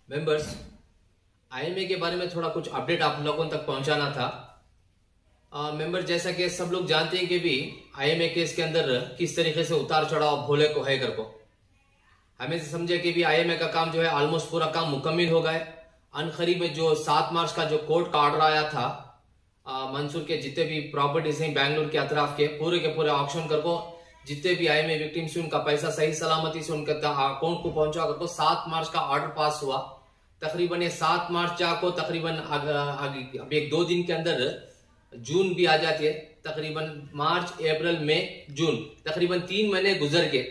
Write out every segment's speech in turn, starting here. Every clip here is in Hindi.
मेंबर्स, आईएमए के बारे में थोड़ा कुछ अपडेट आप लोगों तक पहुंचाना था। मेंबर, जैसा कि सब लोग जानते हैं कि भी आईएमए केस के अंदर किस तरीके से उतार चढ़ाव भोले को है कर को हमें से समझे कि भी आईएमए का काम जो है ऑलमोस्ट पूरा काम मुकम्मिल हो गया। अनखरी में जो 7 मार्च का जो कोर्ट का ऑर्डर आया था, मंसूर के जितने भी प्रॉपर्टीज हैं बैंगलोर के अतराफ के पूरे ऑक्शन कर को जितने भी आईएमए विक्टिम्स उनका पैसा सही सलामती से उनके अकाउंट को पहुंचा कर को 7 मार्च का ऑर्डर पास हुआ। तकरीबन ये 7 मार्च को तकरीबन अभी 1-2 दिन के अंदर जून भी आ जाती है। तकरीबन मार्च, अप्रैल, मई, जून तकरीबन 3 महीने गुजर गए।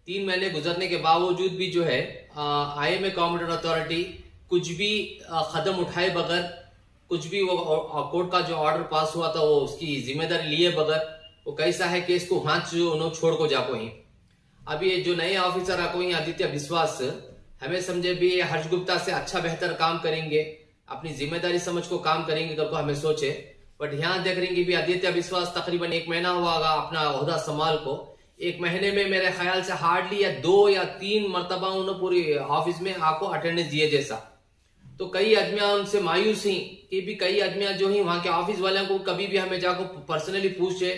3 महीने गुजरने के बावजूद भी जो है आईएमए कॉम्पिटेंट अथॉरिटी कुछ भी कदम उठाए बगैर, कुछ भी वो कोर्ट का जो ऑर्डर पास हुआ था वो उसकी जिम्मेदारी लिए बगैर वो कैसा है कि इसको हाथ जो उन्होंने छोड़ को जाको ही। अभी ये जो नए ऑफिसर आको ही आदित्य विश्वास हमें समझे भी हर्ष गुप्ता से अच्छा बेहतर काम करेंगे, अपनी जिम्मेदारी समझ को काम करेंगे करके हमें सोचे। बट यहाँ देख रहे हैं भी आदित्य विश्वास तकरीबन 1 महीना हुआ अपना ओहदा संभाल को। 1 महीने में मेरे ख्याल से हार्डली या 2 या 3 मरतबा उन्होंने पूरी ऑफिस में आको अटेंडेंस दिए जैसा। तो कई आदमियां उनसे मायूस ही कि भी कई आदमियां जो ही वहां के ऑफिस वाले को कभी भी हमें जाको पर्सनली पूछे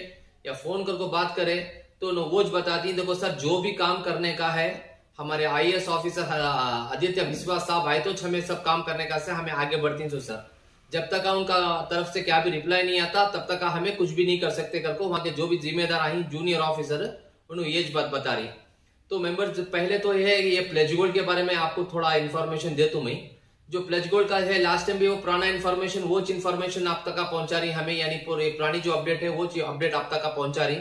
या फोन करके बात करे तो वो बताती देखो सर जो भी काम करने का है हमारे आईएएस ऑफिसर आदित्य विश्वास साहब आए तो हमें सब काम करने का से हमें आगे बढ़ती हैं। तो सर जब तक उनका तरफ से क्या भी रिप्लाई नहीं आता तब तक हमें कुछ भी नहीं कर सकते करको वहां के जो भी जिम्मेदार आई जूनियर ऑफिसर उन्होंने ये बात बता रही। तो मेंबर्स, पहले तो ये है कि ये प्लेज गोल्ड के बारे में आपको थोड़ा इन्फॉर्मेशन दे दूं मैं। जो प्लेज गोल्ड का है लास्ट टाइम भी वो पुराना इन्फॉर्मेशन वो इन्फॉर्मेशन आप तक पहुंचा रही हमें, यानी पूरी पुरानी जो अपडेट है वो अपडेट आप तक पहुंचा रही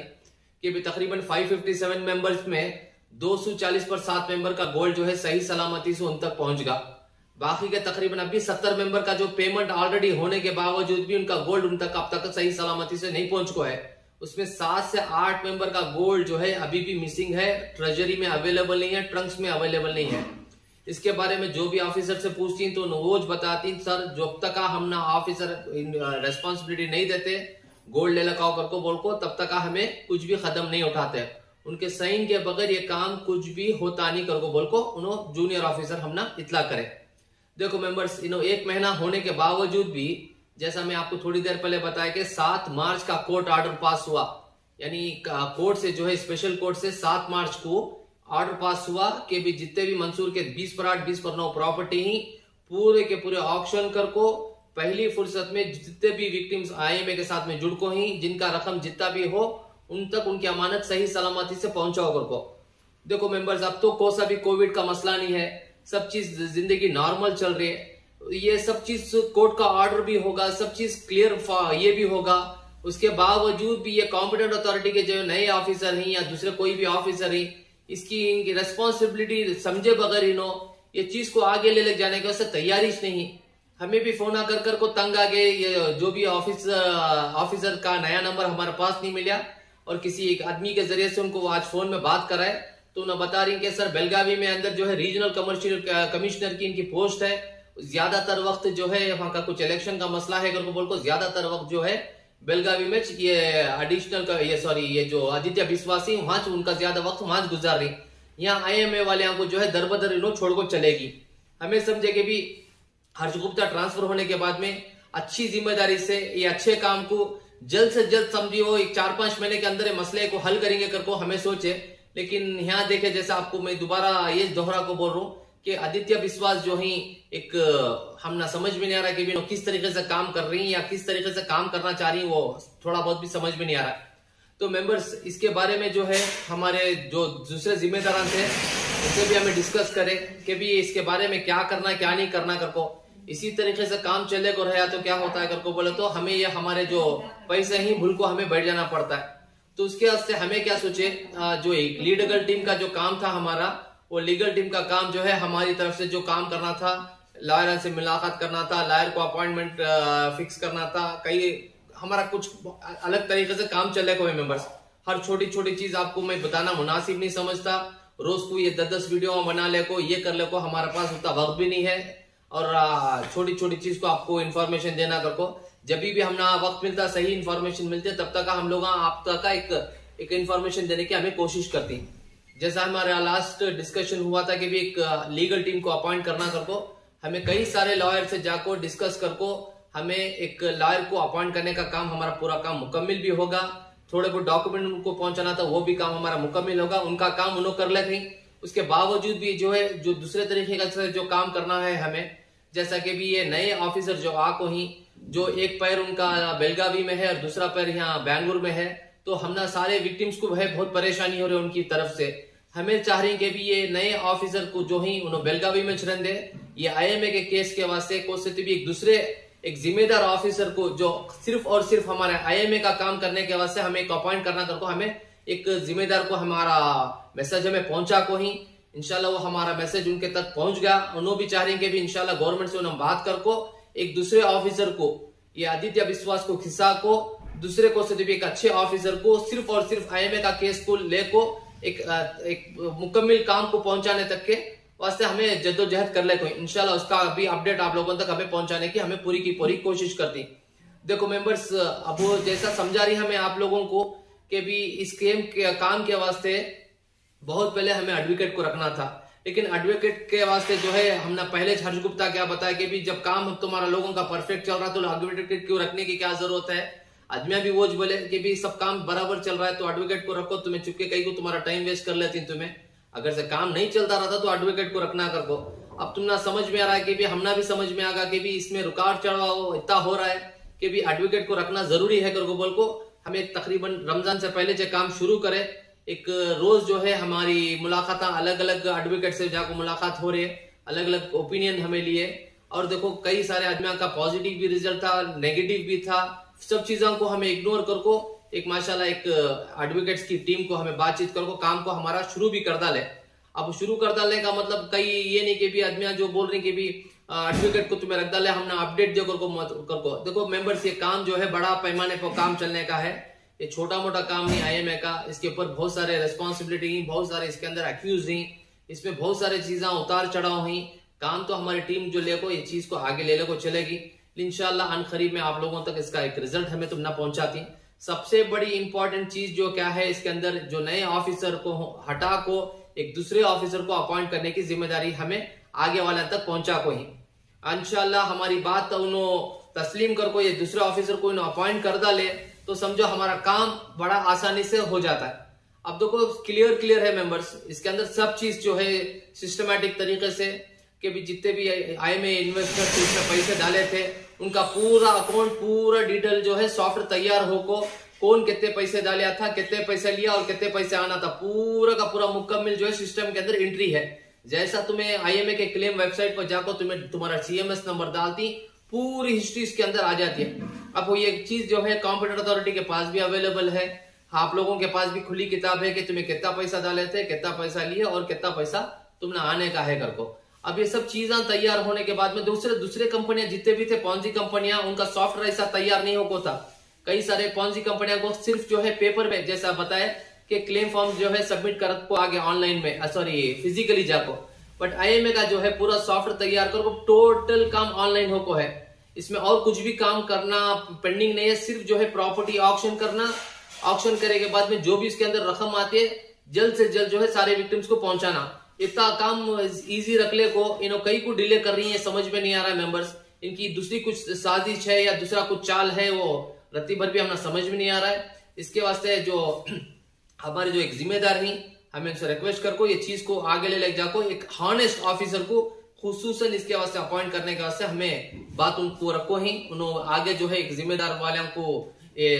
कि भी तकरीबन 557 मेंबर्स में 240 पर 7 मेंबर का गोल्ड जो है सही सलामती से उन तक पहुंच गया। बाकी के तकरीबन अभी 70 मेंबर का जो पेमेंट ऑलरेडी होने के बावजूद भी उनका गोल्ड उन तक अब तक सही सलामती से नहीं पहुंच को है। उसमें 7 से 8 मेंबर का गोल्ड जो है अभी भी मिसिंग है, ट्रेजरी में अवेलेबल नहीं है, ट्रंक्स में अवेलेबल नहीं है। इसके बारे में जो भी ऑफिसर से पूछती तो रोज बताती सर जब तक हम ना ऑफिसर रेस्पॉन्सिबिलिटी नहीं देते गोल्ड ले लगाओ करको बोल को तब तक हमें कुछ भी कदम नहीं उठाते। उनके साइन के बगैर ये काम कुछ भी होता नहीं करको बोल को उन्होंने जूनियर ऑफिसर हम ना इतला करे। देखो मेंबर्स, 1 महीना होने के बावजूद भी जैसा मैं आपको थोड़ी देर पहले बताया कि 7 मार्च का कोर्ट ऑर्डर पास हुआ, यानी कोर्ट से जो है स्पेशल कोर्ट से 7 मार्च को ऑर्डर पास हुआ कि भी जितने भी मंसूर के 20 पर 8 20 पर 9 प्रॉपर्टी ही पूरे के पूरे ऑक्शन कर को पहली फुर्सत में जितने भी विक्टिम्स आईएमए के साथ में जुड़ को ही जिनका रकम जितना भी हो उन तक उनकी अमानत सही सलामती से पहुंचाओ कर को। देखो मेंबर्स, अब तो कोई सा भी कोविड का मसला नहीं है, सब चीज जिंदगी नॉर्मल चल रही है। ये सब चीज कोर्ट का ऑर्डर भी होगा, सब चीज क्लियर ये भी होगा। उसके बावजूद भी ये कॉम्पिटेंट अथॉरिटी के जो नए ऑफिसर हैं या दूसरे कोई भी ऑफिसर है इसकी इनकी रेस्पॉन्सिबिलिटी समझे बगैर ये चीज को आगे ले जाने के वास्ते तैयारी नहीं। हमें भी फोन आकर कर को तंग आ गए, ये जो भी ऑफिसर का नया नंबर हमारे पास नहीं मिला और किसी एक आदमी के जरिए से उनको आज फोन में बात कराए तो उन्हें बता रही कि सर बेलगावी में अंदर जो है रीजनल कमर्शियल कमिश्नर की इनकी पोस्ट है। ज्यादातर वक्त जो है वहां का कुछ इलेक्शन का मसला है करके बोल को ज्यादातर वक्त जो है बेलगावी में ये एडिशनल का ये जो आदित्य विश्वासी वहां उनका ज्यादा वक्त वहां गुजार रही। यहाँ आईएमए वाले को जो है दर बदर इन्हों छोड़ को चलेगी। हमें समझे कि भी हर्ष गुप्ता ट्रांसफर होने के बाद में अच्छी जिम्मेदारी से ये अच्छे काम को जल्द से जल्द समझिए 4-5 महीने के अंदर मसले को हल करेंगे करको हमें सोचे। लेकिन यहाँ देखे जैसा आपको मैं दोबारा ये दोहरा को बोल रहा हूँ कि आदित्य विश्वास जो ही एक हम ना समझ में नहीं आ रहा कि भी किस तरीके से काम कर रही है या किस तरीके से काम करना चाह रही है, वो थोड़ा बहुत भी समझ में नहीं आ रहा। तो मेंबर्स, इसके बारे में जो है हमारे जो दूसरे जिम्मेदार थे उनसे भी हमें डिस्कस करें कि भी इसके बारे में क्या करना क्या नहीं करना करको। इसी तरीके से काम चले को रहा तो क्या होता है करको बोले तो हमें ये हमारे जो पैसे ही भूल को हमें बैठ जाना पड़ता है। तो उसके वास्ते हमें क्या सोचे, जो एक लीगल टीम का जो काम था हमारा, वो लीगल टीम का काम जो है हमारी तरफ से जो काम करना था, लॉयर से मुलाकात करना था, लॉयर को अपॉइंटमेंट फिक्स करना था, कई हमारा कुछ अलग तरीके से काम चल रहा है। मेंबर्स, हर छोटी छोटी चीज आपको मैं बताना मुनासिब नहीं समझता। रोज को ये 10-10 वीडियो बना ले को ये कर ले को हमारे पास उतना वक्त भी नहीं है और छोटी छोटी चीज को आपको इन्फॉर्मेशन देना करको जब भी हमना वक्त मिलता सही इन्फॉर्मेशन मिलती है तब तक हम लोग आप तक एक इन्फॉर्मेशन देने की हमें कोशिश करती हैं। जैसा हमारा लास्ट डिस्कशन हुआ था कि भी एक लीगल टीम को अपॉइंट करना करको हमें कई सारे लॉयर से जाकर डिस्कस करको हमें एक लॉयर को अपॉइंट करने का काम, हमारा पूरा काम मुकम्मल भी होगा। थोड़े बहुत डॉक्यूमेंट उनको पहुंचाना था वो भी काम हमारा मुकम्मल होगा, उनका काम उन्होंने कर लेते हैं। उसके बावजूद भी जो है जो दूसरे तरीके का जो काम करना है हमें, जैसा कि भी ये नए ऑफिसर जो आको ही, जो एक पैर उनका बेलगावी में है और दूसरा पैर यहाँ बैंगलोर में है, तो हमने सारे विक्टिम्स को है बहुत परेशानी हो रही है उनकी तरफ से। हमें चाह रहे हैं कि भी ये नए ऑफिसर को जो ही उन्होंने बेलगावी में छिड़न दे, ये IMA के केस के वास्ते को से भी एक दूसरे एक जिम्मेदार ऑफिसर को जो सिर्फ और सिर्फ हमारे IMA का काम करने के वास्ते हमें एक अपॉइंट करना करको, हमें एक जिम्मेदार को हमारा मैसेज हमें पहुंचा को ही इंशाल्लाह वो हमारा मैसेज उनके तक पहुंच गया। उन्होंने भी चाह रहे हैं कि भी इंशाल्लाह गवर्नमेंट से उन्हें बात करको एक दूसरे ऑफिसर को, ये आदित्य विश्वास को खिस्सा को दूसरे को से भी एक अच्छे ऑफिसर को सिर्फ और सिर्फ IMA का केस को लेको एक मुकम्मल काम को पहुंचाने तक के वास्ते हमें जद्दोजहद कर ले कोई। इंशाल्लाह उसका अभी अपडेट आप लोगों तक हमें पहुंचाने की हमें पूरी की पूरी कोशिश करती। देखो मेंबर्स, अब वो जैसा समझा रही हमें आप लोगों को कि भी इस काम के वास्ते बहुत पहले हमें एडवोकेट को रखना था, लेकिन एडवोकेट के वास्ते जो है हमने पहले हर्ष गुप्ता क्या बताया कि भी जब काम तुम्हारा लोगों का परफेक्ट चल रहा तो एडवोकेट क्यों रखने की क्या जरूरत है। आदमिया भी वो बोले कि भी सब काम बराबर चल रहा है तो एडवोकेट को रखो, तुम्हें चुपके कहीं को तुम्हारा टाइम वेस्ट कर लेती तुम्हें, अगर से काम नहीं चलता रहा था तो एडवोकेट को रखना कर को। अब तुमना समझ में आ रहा है कि भी हमना भी समझ में आ गया कि भी इसमें रुकावट चढ़ाव इतना हो रहा है कि भी एडवोकेट को रखना जरूरी है कर को बोल को हमें तकरीबन रमजान से पहले जो काम शुरू करे, एक रोज जो है हमारी मुलाकात अलग अलग एडवोकेट से जाकर मुलाकात हो रही है, अलग अलग ओपिनियन हमें लिए। और देखो कई सारे आदमियों का पॉजिटिव भी रिजल्ट था, नेगेटिव भी था, सब चीजों को हमें इग्नोर करको एक माशाल्लाह एक एडवोकेट्स की टीम को हमें बातचीत करको काम को हमारा शुरू भी कर डाले। अब शुरू कर डालने का मतलब कई ये नहीं कि भी आदमियां जो बोल रही कि भी एडवोकेट को तुम्हें रख डाले हमने अपडेट जो करको। देखो मेंबर्स, ये काम जो है बड़ा पैमाने पर काम चलने का है, ये छोटा मोटा काम नहीं IMA का। इसके ऊपर बहुत सारे रेस्पॉन्सिबिलिटी, बहुत सारे इसके अंदर एक्यूज ही, इसमें बहुत सारे चीजें उतार चढ़ाव हुई। काम तो हमारी टीम जो लेको ये चीज को आगे ले को चलेगी इंशाल्लाह। अनकरीब में आप लोगों तक इसका एक रिजल्ट हमें तुम ना पहुंचाती। सबसे बड़ी इंपॉर्टेंट चीज जो क्या है इसके अंदर, जो नए ऑफिसर को हटा को एक दूसरे ऑफिसर को अपॉइंट करने की जिम्मेदारी हमें आगे वाले तक पहुंचा को ही इंशाल्लाह। हमारी बात उन्होंने तस्लीम कर को ये दूसरे ऑफिसर को अपॉइंट कर डाले तो समझो हमारा काम बड़ा आसानी से हो जाता है। अब देखो क्लियर है मेंबर्स, इसके अंदर सब चीज जो है सिस्टमैटिक तरीके से कि भी जितने भी IMA इन्वेस्टर इसमें पैसे डाले थे उनका पूरा अकाउंट पूरा डिटेल जो है सॉफ्टवेयर तैयार हो को कौन कितने पैसे डालिया था, कितने पैसे लिया और कितने पैसे आना था, पूरा का पूरा मुकम्मल जो है सिस्टम के अंदर एंट्री है। जैसा तुम्हें IMA के क्लेम वेबसाइट पर जाकर तुम्हें तुम्हारा CMS नंबर डालती पूरी हिस्ट्री इसके अंदर आ जाती है। अब वो ये चीज जो है कॉम्पिटेंट अथॉरिटी के पास भी अवेलेबल है, आप लोगों के पास भी खुली किताब है कि तुम्हें कितना पैसा डाले थे, कितना पैसा लिए और कितना पैसा तुमने आने का है करको। अब ये सब चीजें तैयार होने के बाद में दूसरे कंपनियां जितने भी थे पॉन्जी कंपनियां, उनका सॉफ्टवेयर ऐसा तैयार नहीं हो था। कई सारे पॉन्जी कंपनियां को सिर्फ जो है पेपर में जैसा बताए कि क्लेम फॉर्म जो है सबमिट कर को आगे ऑनलाइन में फिजिकली जाको, बट IMA का जो है पूरा सॉफ्टवेयर तैयार कर टोटल काम ऑनलाइन हो को है। इसमें और कुछ भी काम करना पेंडिंग नहीं है, सिर्फ जो है प्रॉपर्टी ऑक्शन करना, ऑक्शन करे के बाद में जो भी इसके अंदर रकम आती है जल्द से जल्द जो है सारे विक्टिम्स को पहुंचाना। इतना काम इजी रखले को इन्हों कई को डिले कर रही है, समझ में नहीं आ रहा है मेंबर्स। इनकी दूसरी कुछ साजिश है या दूसरा कुछ चाल है, वो रत्ती भर भी हमें समझ में नहीं आ रहा है। इसके वास्ते जो हमारे जो एक जिम्मेदार ही हमें उनसे रिक्वेस्ट कर को ये चीज को आगे ले जाको एक हॉनेस्ट ऑफिसर को खुसूसन इसके वास्ते अपॉइंट करने के वास्ते हमें बात उनको रखो ही। उन्होंने आगे जो है एक जिम्मेदार वालों को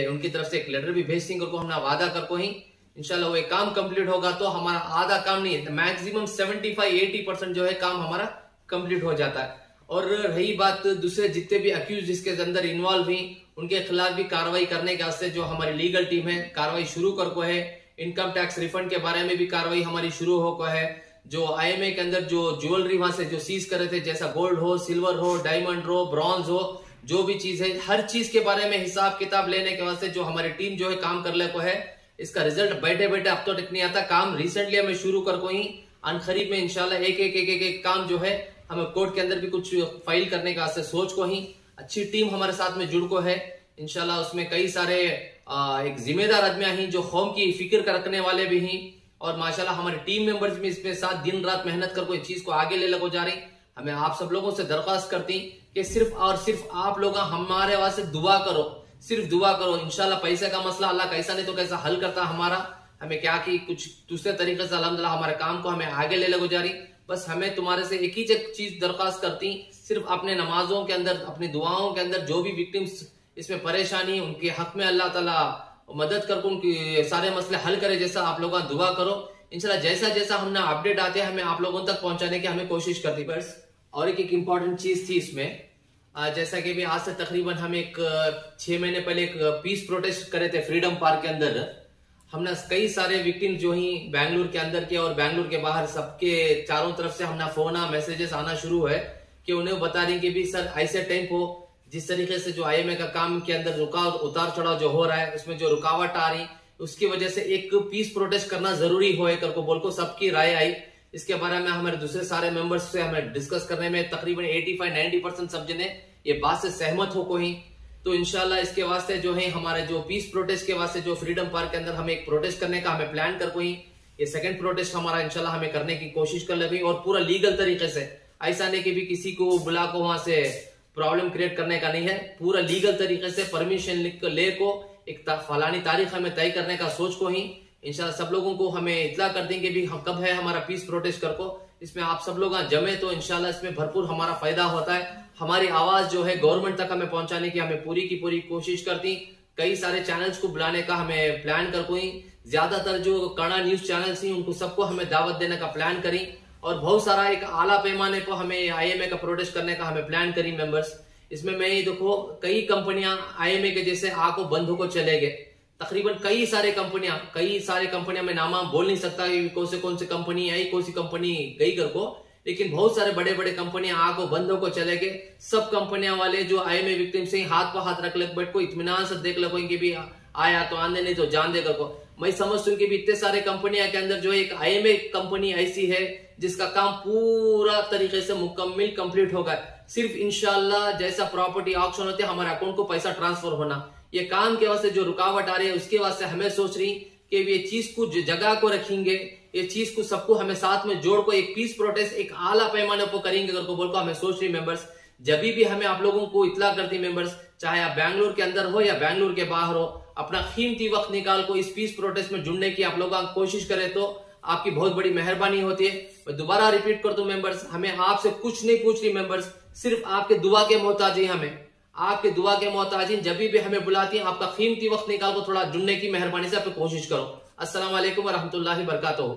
उनकी तरफ से एक लेटर भी भेज सिंह को हमने वादा कर को ही इंशाल्लाह वो काम कंप्लीट होगा तो हमारा आधा काम नहीं है, मैक्सिमम 75-80% जो है काम हमारा कंप्लीट हो जाता है। और रही बात दूसरे जितने भी अक्यूज इसके अंदर इन्वॉल्व हुई उनके खिलाफ भी कार्रवाई करने के वास्ते जो हमारी लीगल टीम है कार्रवाई शुरू कर को है। इनकम टैक्स रिफंड के बारे में भी कार्रवाई हमारी शुरू हो को है। जो IMA के अंदर जो ज्वेलरी वहां से जो सीज करे थे, जैसा गोल्ड हो, सिल्वर हो, डायमंड हो, ब्रॉन्ज हो, जो भी चीज है हर चीज के बारे में हिसाब किताब लेने के वास्ते जो हमारी टीम जो है काम कर ले को है। इसका रिजल्ट बैठे बैठे अब तो नहीं आता, काम रिसेंटली हमें शुरू कर को ही अनखरीब में इंशाल्लाह एक काम जो है हमें कोर्ट के अंदर भी कुछ फाइल करने का सोच को ही अच्छी टीम हमारे साथ में जुड़ को है इंशाल्लाह। उसमें कई सारे एक जिम्मेदार आदमी ही जो कौम की फिक्र रखने वाले भी ही और माशाल्लाह हमारे टीम मेंबर्स भी इसमें साथ दिन रात मेहनत कर कोई चीज को आगे ले लगो जा रही। हमें आप सब लोगों से दरख्वास्त करती कि सिर्फ और सिर्फ आप लोग हमारे वास्ते दुआ करो, सिर्फ दुआ करो। इंशाल्लाह पैसे का मसला अल्लाह कैसा नहीं तो कैसा हल करता हमारा। हमें क्या कि कुछ दूसरे तरीके से अल्हम्दुलिल्लाह हमारे काम को हमें आगे ले लगो जारी। बस हमें तुम्हारे से एक ही चीज दरख्वास्त करती, सिर्फ अपने नमाजों के अंदर, अपनी दुआओं के अंदर जो भी विक्टिम्स इसमें परेशानी, उनके हक में अल्लाह ताला मदद करके उनके सारे मसले हल करे, जैसा आप लोग दुआ करो। इंशाल्लाह जैसा जैसा हमने अपडेट आते हैं हमें आप लोगों तक पहुंचाने की हमें कोशिश करती। बस और एक इम्पॉर्टेंट चीज थी इसमें, जैसा कि भी आज से तकरीबन हम एक 6 महीने पहले एक पीस प्रोटेस्ट करे थे फ्रीडम पार्क के अंदर। हमने कई सारे विक्टिम जो ही बैंगलोर के अंदर के और बैंगलोर के बाहर सबके चारों तरफ से हमने फोन मैसेजेस आना शुरू है कि उन्हें बता दें कि भी सर ऐसे टाइम को जिस तरीके से जो IMA का काम के अंदर उतार चढ़ाव जो हो रहा है, उसमें जो रुकावट आ रही, उसकी वजह से एक पीस प्रोटेस्ट करना जरूरी हो कर बोल को सबकी राय आई। इसके बारे में हमारे दूसरे सारे मेंबर्स से हमें डिस्कस करने में तकरीबन 85-90% सब जने ये बात से सहमत हो को ही। तो इंशाल्लाह इसके वास्ते जो है हमारे जो पीस प्रोटेस्ट के वास्ते जो फ्रीडम पार्क के अंदर हमें एक प्रोटेस्ट करने का हमें प्लान कर कोई, ये सेकंड प्रोटेस्ट हमारा इंशाल्लाह हमें करने की कोशिश कर लगी, और पूरा लीगल तरीके से, ऐसा नहीं कि भी किसी को बुला को वहां से प्रॉब्लम क्रिएट करने का नहीं है। पूरा लीगल तरीके से परमिशन ले को एक फलानी तारीख हमें तय करने का सोच को ही इंशाल्लाह सब लोगों को हमें इतला कर देंगे भी हम कब है हमारा पीस प्रोटेस्ट कर को। इसमें आप सब लोग जमे तो इंशाल्लाह इसमें भरपूर हमारा फायदा होता है। हमारी आवाज जो है गवर्नमेंट तक हमें पहुंचाने की हमें पूरी की पूरी कोशिश करती। कई सारे चैनल्स को बुलाने का हमें प्लान कर कोई, ज्यादातर जो कड़ा न्यूज चैनल्स थी उनको सबको हमें दावत देने का प्लान करी, और बहुत सारा एक आला पैमाने को हमें IMA का प्रोटेस्ट करने का हमें प्लान करी मेंबर्स। इसमें मैं ये देखो कई कंपनियां IMA के जैसे आको बंद होकर चले गए, तकरीबन कई सारे कंपनियां मैं नाम बोल नहीं सकता कौन सी कंपनी आई, कौन सी कंपनी गई कर को, लेकिन बहुत सारे बड़े बड़े कंपनियां आको बंद होकर चले गए। सब कंपनियां वाले जो IMA विक्टिम से हाथ पर हाथ रख बैठ को इत्मीनान से देख लो कि भी आया तो आने, नहीं तो जान देकर को। मैं समझता हूँ कि भी इतने सारे कंपनियां के अंदर जो एक IMA कंपनी ऐसी है जिसका काम पूरा तरीके से मुकम्मल कंप्लीट होगा। सिर्फ इंशाल्लाह जैसा प्रॉपर्टी ऑक्शन होते हैं हमारे अकाउंट को पैसा ट्रांसफर होना, ये काम के वास्ते जो रुकावट आ रही है उसके वास्ते हमें सोच रही कि ये चीज को जगह को रखेंगे, ये चीज को सबको हमें साथ में जोड़ को एक पीस प्रोटेस्ट एक आला पैमाने पर करेंगे अगर को बोल को हमें सोच रही मेंबर्स। जब भी हमें आप लोगों को इतला करती मेंबर्स, चाहे आप बैंगलोर के अंदर हो या बैंगलोर के बाहर हो, अपना कीमती वक्त निकाल को इस पीस प्रोटेस्ट में जुड़ने की आप लोग कोशिश करें तो आपकी बहुत बड़ी मेहरबानी होती है। मैं दोबारा रिपीट कर दूं मेंबर्स, हमें आपसे कुछ नहीं पूछ रही मेंबर्स, सिर्फ आपके दुआ के मोहताज ही, हमें आपके दुआ के मोहताज ही। जब भी हमें बुलाती हैं आपका कीमती वक्त निकाल को थोड़ा जुड़ने की मेहरबानी से आप कोशिश करो। अस्सलाम वालेकुम व रहमतुल्लाहि व बरकातहू।